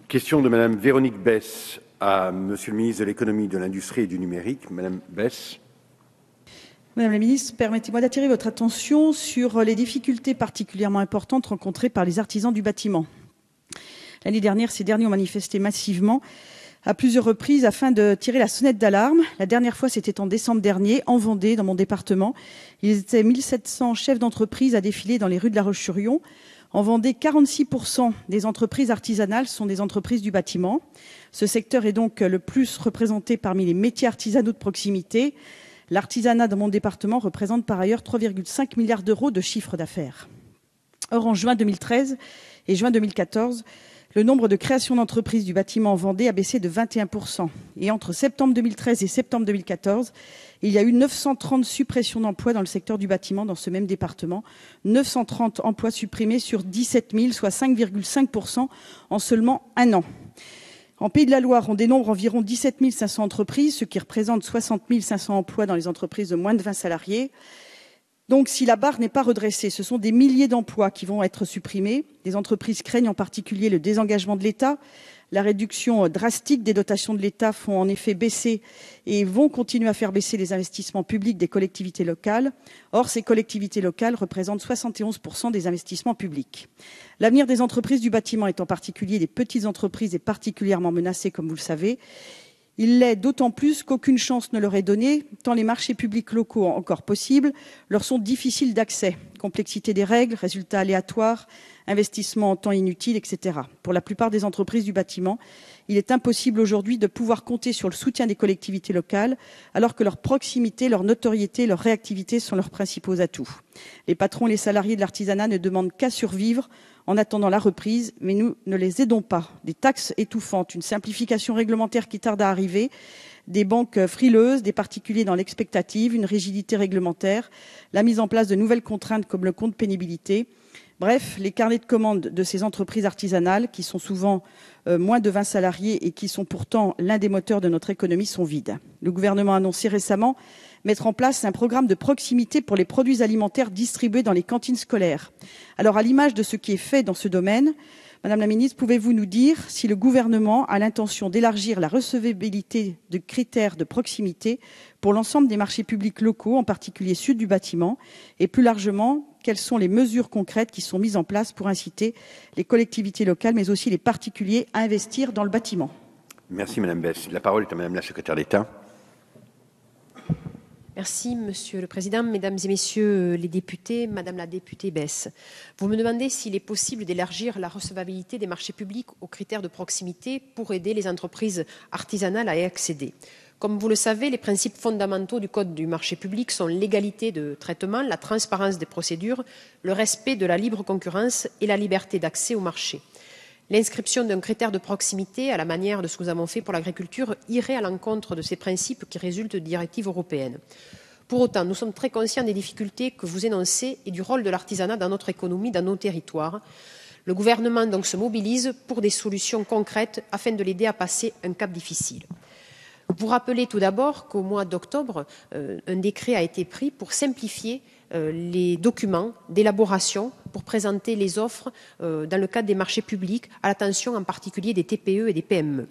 Question de Madame Véronique Besse à Monsieur le ministre de l'Économie, de l'Industrie et du Numérique. Madame Besse. Madame la ministre, permettez-moi d'attirer votre attention sur les difficultés particulièrement importantes rencontrées par les artisans du bâtiment. L'année dernière, ces derniers ont manifesté massivement à plusieurs reprises afin de tirer la sonnette d'alarme. La dernière fois, c'était en décembre dernier, en Vendée, dans mon département. Ils étaient 1700 chefs d'entreprise à défiler dans les rues de La Roche-sur-Yon. En Vendée, 46% des entreprises artisanales sont des entreprises du bâtiment. Ce secteur est donc le plus représenté parmi les métiers artisanaux de proximité. L'artisanat dans mon département représente par ailleurs 3,5 milliards d'euros de chiffre d'affaires. Or, en juin 2013 et juin 2014, le nombre de créations d'entreprises du bâtiment en Vendée a baissé de 21%. Et entre septembre 2013 et septembre 2014, il y a eu 930 suppressions d'emplois dans le secteur du bâtiment dans ce même département. 930 emplois supprimés sur 17 000, soit 5,5% en seulement un an. En Pays de la Loire, on dénombre environ 17 500 entreprises, ce qui représente 60 500 emplois dans les entreprises de moins de 20 salariés. Donc, si la barre n'est pas redressée, ce sont des milliers d'emplois qui vont être supprimés. Les entreprises craignent en particulier le désengagement de l'État. La réduction drastique des dotations de l'État font en effet baisser et vont continuer à faire baisser les investissements publics des collectivités locales. Or, ces collectivités locales représentent 71% des investissements publics. L'avenir des entreprises du bâtiment est en particulier des petites entreprises est particulièrement menacé, comme vous le savez. Il l'est d'autant plus qu'aucune chance ne leur est donnée, tant les marchés publics locaux encore possibles leur sont difficiles d'accès. Complexité des règles, résultats aléatoires, investissements en temps inutile, etc. Pour la plupart des entreprises du bâtiment, il est impossible aujourd'hui de pouvoir compter sur le soutien des collectivités locales, alors que leur proximité, leur notoriété, leur réactivité sont leurs principaux atouts. Les patrons et les salariés de l'artisanat ne demandent qu'à survivre en attendant la reprise, mais nous ne les aidons pas. Des taxes étouffantes, une simplification réglementaire qui tarde à arriver, des banques frileuses, des particuliers dans l'expectative, une rigidité réglementaire, la mise en place de nouvelles contraintes comme le compte pénibilité. Bref, les carnets de commandes de ces entreprises artisanales, qui sont souvent moins de 20 salariés et qui sont pourtant l'un des moteurs de notre économie, sont vides. Le gouvernement a annoncé récemment mettre en place un programme de proximité pour les produits alimentaires distribués dans les cantines scolaires. Alors, à l'image de ce qui est fait dans ce domaine, Madame la ministre, pouvez-vous nous dire si le gouvernement a l'intention d'élargir la recevabilité de critères de proximité pour l'ensemble des marchés publics locaux, en particulier ceux du bâtiment, et plus largement, quelles sont les mesures concrètes qui sont mises en place pour inciter les collectivités locales, mais aussi les particuliers, à investir dans le bâtiment? Merci Madame Besse. La parole est à Madame la secrétaire d'État. Merci, Monsieur le Président, Mesdames et Messieurs les députés, Madame la députée Besse. Vous me demandez s'il est possible d'élargir la recevabilité des marchés publics aux critères de proximité pour aider les entreprises artisanales à y accéder. Comme vous le savez, les principes fondamentaux du Code du marché public sont l'égalité de traitement, la transparence des procédures, le respect de la libre concurrence et la liberté d'accès au marché. L'inscription d'un critère de proximité, à la manière de ce que nous avons fait pour l'agriculture, irait à l'encontre de ces principes qui résultent de directives européennes. Pour autant, nous sommes très conscients des difficultés que vous énoncez et du rôle de l'artisanat dans notre économie, dans nos territoires. Le gouvernement donc se mobilise pour des solutions concrètes afin de l'aider à passer un cap difficile. Vous rappelez tout d'abord qu'au mois d'octobre, un décret a été pris pour simplifier les documents d'élaboration pour présenter les offres dans le cadre des marchés publics, à l'attention en particulier des TPE et des PME.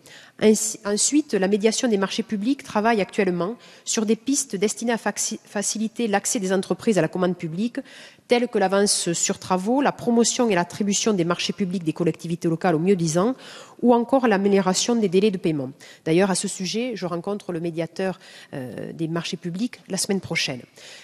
Ensuite, la médiation des marchés publics travaille actuellement sur des pistes destinées à faciliter l'accès des entreprises à la commande publique, telles que l'avance sur travaux, la promotion et l'attribution des marchés publics des collectivités locales au mieux-disant, ou encore l'amélioration des délais de paiement. D'ailleurs, à ce sujet, je rencontre le médiateur des marchés publics la semaine prochaine.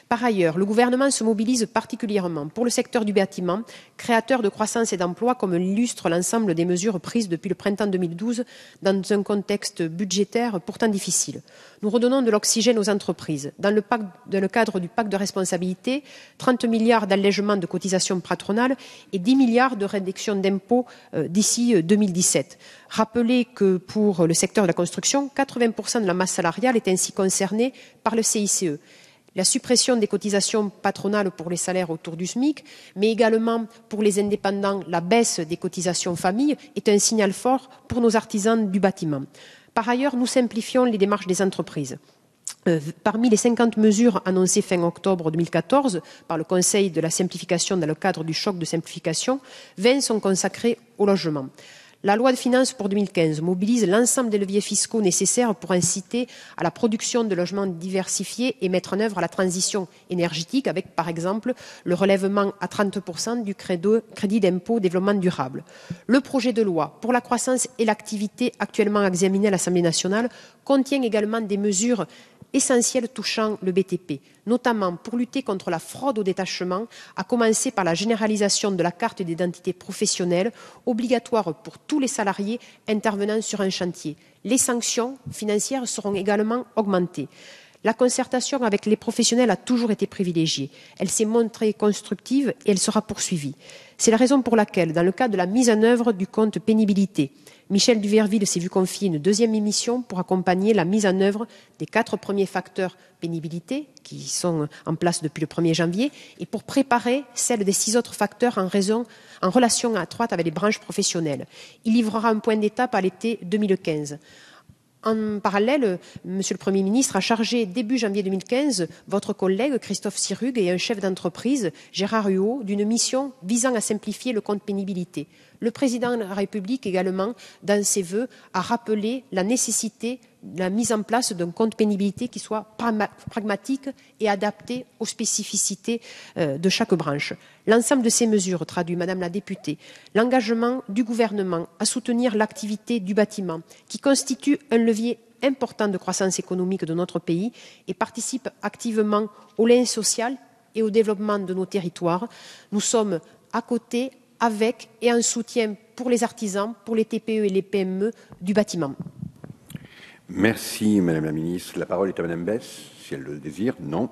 Par ailleurs, le gouvernement se mobilise particulièrement pour le secteur du bâtiment, créateur de croissance et d'emplois, comme l'illustre l'ensemble des mesures prises depuis le printemps 2012 dans un contexte budgétaire pourtant difficile. Nous redonnons de l'oxygène aux entreprises. Dans le cadre du pacte de responsabilité, 30 milliards d'allègements de cotisations patronales et 10 milliards de réduction d'impôts d'ici 2017. Rappelez que pour le secteur de la construction, 80% de la masse salariale est ainsi concernée par le CICE. La suppression des cotisations patronales pour les salaires autour du SMIC, mais également pour les indépendants, la baisse des cotisations famille est un signal fort pour nos artisans du bâtiment. Par ailleurs, nous simplifions les démarches des entreprises. Parmi les 50 mesures annoncées fin octobre 2014 par le Conseil de la simplification dans le cadre du choc de simplification, 20 sont consacrées au logement. La loi de finances pour 2015 mobilise l'ensemble des leviers fiscaux nécessaires pour inciter à la production de logements diversifiés et mettre en œuvre la transition énergétique avec, par exemple, le relèvement à 30% du crédit d'impôt développement durable. Le projet de loi pour la croissance et l'activité actuellement examiné à l'Assemblée nationale contient également des mesures essentielles touchant le BTP, notamment pour lutter contre la fraude au détachement, à commencer par la généralisation de la carte d'identité professionnelle, obligatoire pour tous les salariés intervenant sur un chantier. Les sanctions financières seront également augmentées. La concertation avec les professionnels a toujours été privilégiée. Elle s'est montrée constructive et elle sera poursuivie. C'est la raison pour laquelle, dans le cadre de la mise en œuvre du compte pénibilité, Michel Duverville s'est vu confier une deuxième mission pour accompagner la mise en œuvre des 4 premiers facteurs pénibilité qui sont en place depuis le 1er janvier et pour préparer celle des 6 autres facteurs en relation étroite avec les branches professionnelles. Il livrera un point d'étape à l'été 2015. En parallèle, Monsieur le Premier ministre a chargé début janvier 2015 votre collègue Christophe Sirugue et un chef d'entreprise, Gérard Huot, d'une mission visant à simplifier le compte pénibilité. Le Président de la République également, dans ses vœux, a rappelé la nécessité de la mise en place d'un compte pénibilité qui soit pragmatique et adapté aux spécificités de chaque branche. L'ensemble de ces mesures traduit, Madame la députée, l'engagement du gouvernement à soutenir l'activité du bâtiment, qui constitue un levier important de croissance économique de notre pays et participe activement au lien social et au développement de nos territoires. Nous sommes à côté, avec et en soutien pour les artisans, pour les TPE et les PME du bâtiment. Merci, Madame la Ministre. La parole est à Madame Besse, si elle le désire. Non.